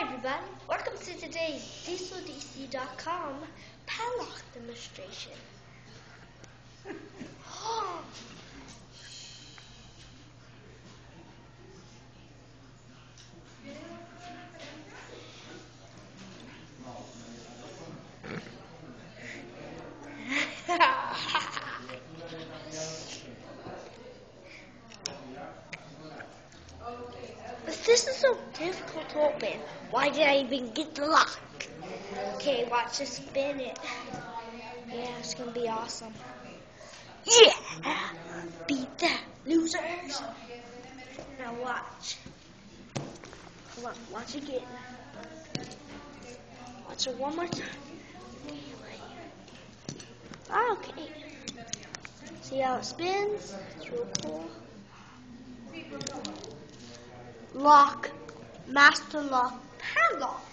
everybody, welcome to today's dieseldc.com padlock demonstration. But this is so difficult to open. Why did I even get the lock? Okay, watch us spin it. Yeah, it's gonna be awesome. Yeah! Beat that, losers! Now watch. Hold on, watch again. Watch it one more time. Okay. See how it spins? It's real cool. Lock, master lock, padlock.